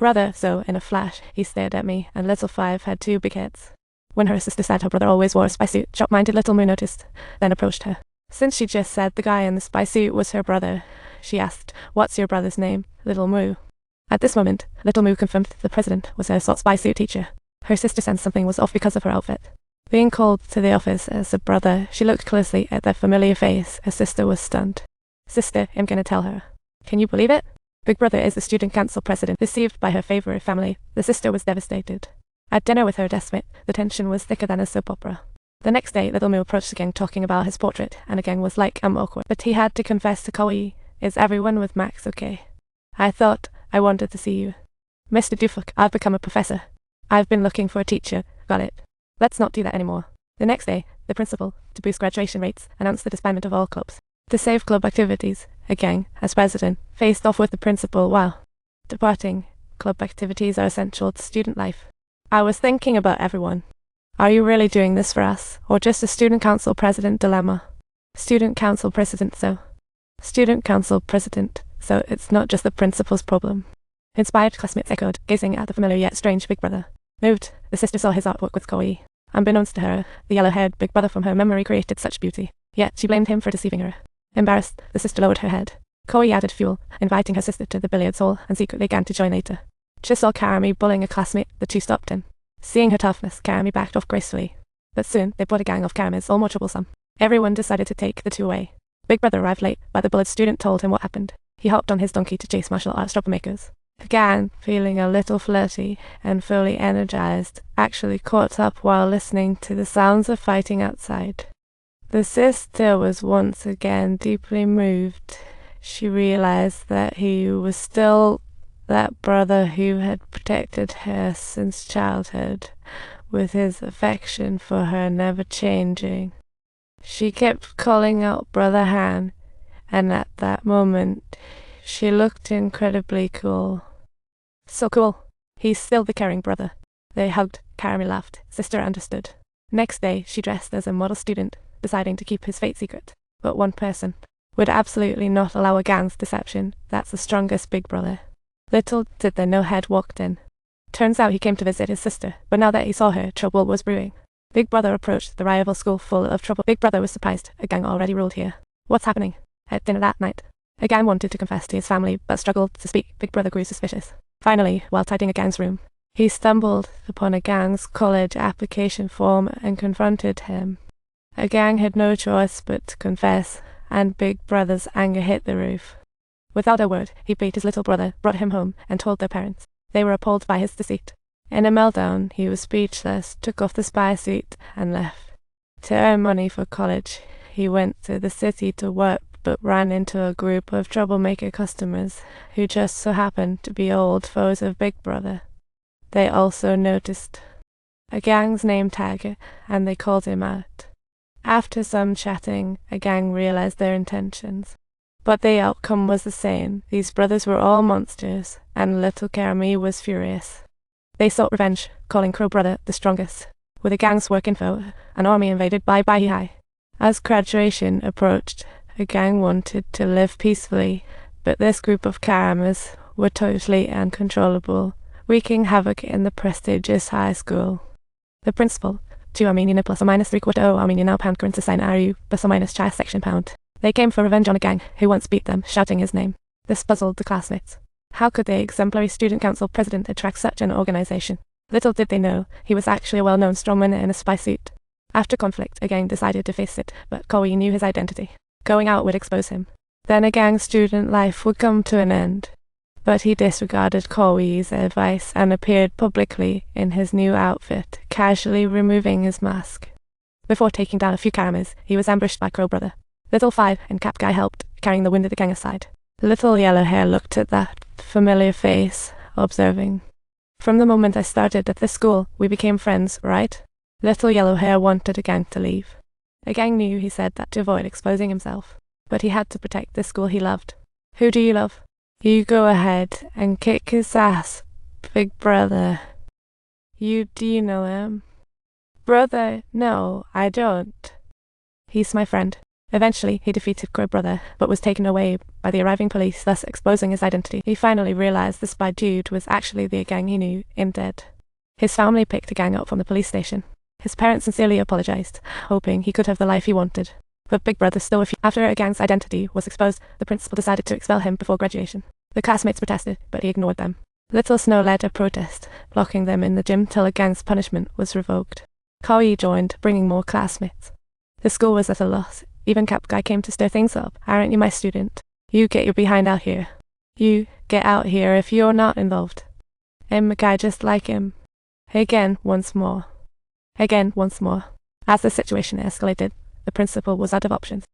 Rather so, in a flash, he stared at me, and little Five had two big heads. When her sister said her brother always wore a spy suit, shop-minded little Moo noticed, then approached her. Since she just said the guy in the spy suit was her brother, she asked, "What's your brother's name, little Moo?" At this moment, little Moo confirmed that the president was her spy suit teacher. Her sister sensed something was off because of her outfit. Being called to the office as a brother, she looked closely at their familiar face. Her sister was stunned. "Sister, I'm gonna tell her. Can you believe it? Big Brother is the student council president, deceived by her favorite family." The sister was devastated. At dinner with her deskmate, the tension was thicker than a soap opera. The next day, little Moo approached the gang talking about his portrait, and the gang was like, "I'm awkward." But he had to confess to Koi, "Is everyone with Max okay? I thought I wanted to see you. Mr. Dufuk, I've become a professor. I've been looking for a teacher. Got it. Let's not do that anymore." The next day, the principal, to boost graduation rates, announced the disbandment of all clubs. To save club activities, a gang, as president, faced off with the principal while departing. Club activities are essential to student life. I was thinking about everyone. Are you really doing this for us, or just a student council president dilemma? Student council president, so it's not just the principal's problem. Inspired classmates echoed, gazing at the familiar yet strange Big Brother. Moved, the sister saw his artwork with Koi. Unbeknownst to her, the yellow-haired Big Brother from her memory created such beauty. Yet she blamed him for deceiving her. Embarrassed, the sister lowered her head. Koi added fuel, inviting her sister to the billiards hall, and secretly began to join later. She saw Karami bullying a classmate. The two stopped him. Seeing her toughness, Karami backed off gracefully. But soon, they brought a gang of Karamis, all more troublesome. Everyone decided to take the two away. Big Brother arrived late, but the bullied student told him what happened. He hopped on his donkey to chase martial arts troublemakers. The gang, feeling a little flirty and fully energized, actually caught up while listening to the sounds of fighting outside. The sister was once again deeply moved. She realized that he was still that brother who had protected her since childhood, with his affection for her never changing. She kept calling out Brother Han, and at that moment, she looked incredibly cool. So cool. He's still the caring brother. They hugged. Karami laughed. Sister understood. Next day, she dressed as a model student, deciding to keep his fate secret. But one person would absolutely not allow a gang's deception. That's the strongest Big Brother. Little did they know Head walked in. Turns out he came to visit his sister, but now that he saw her, trouble was brewing. Big Brother approached the rival school full of trouble. Big Brother was surprised. A gang already ruled here. What's happening? At dinner that night, a gang wanted to confess to his family, but struggled to speak. Big Brother grew suspicious. Finally, while tidying a gang's room, he stumbled upon a gang's college application form and confronted him. A gang had no choice but to confess, and Big Brother's anger hit the roof. Without a word, he beat his little brother, brought him home, and told their parents. They were appalled by his deceit. In a meltdown, he was speechless, took off the spy suit, and left. To earn money for college, he went to the city to work, but ran into a group of troublemaker customers, who just so happened to be old foes of Big Brother. They also noticed a gang's name tag, and they called him out. After some chatting, a gang realized their intentions. But the outcome was the same. These brothers were all monsters, and little Karami was furious. They sought revenge, calling Crow Brother the strongest. With the gang's work info, an army invaded Bai Bai High. As graduation approached, a gang wanted to live peacefully, but this group of Karamas were totally uncontrollable, wreaking havoc in the prestigious high school. The principal, 2 Armenian plus or minus 3/4 Armenian now pound currency sign RU plus or minus chai section pound. They came for revenge on a gang who once beat them, shouting his name. This puzzled the classmates. How could the exemplary student council president attract such an organization? Little did they know, he was actually a well-known strongman in a spy suit. After conflict, a gang decided to face it, but Koi knew his identity. Going out would expose him. Then a gang's student life would come to an end. But he disregarded Koi's advice and appeared publicly in his new outfit, casually removing his mask. Before taking down a few Karamis, he was ambushed by Crow Brother. Little Five and Cap Guy helped, carrying the wounded gang aside. Little Yellow Hair looked at that familiar face, observing. From the moment I started at this school, we became friends, right? Little Yellow Hair wanted a gang to leave. A gang knew he said that to avoid exposing himself. But he had to protect the school he loved. Who do you love? You go ahead and kick his ass, Big Brother. Do you know him? Brother, no, I don't. He's my friend. Eventually, he defeated Crow Brother, but was taken away by the arriving police, thus exposing his identity. He finally realized the spy dude was actually the gang he knew in Dead. His family picked the gang up from the police station. His parents sincerely apologized, hoping he could have the life he wanted. But Big Brother still refused. After a gang's identity was exposed, the principal decided to expel him before graduation. The classmates protested, but he ignored them. Little Snow led a protest, blocking them in the gym till the gang's punishment was revoked. Koi joined, bringing more classmates. The school was at a loss. Even Cap Guy came to stir things up. Aren't you my student? You get your behind out here. You get out here if you're not involved. I'm a guy just like him. Again, once more. As the situation escalated, the principal was out of options.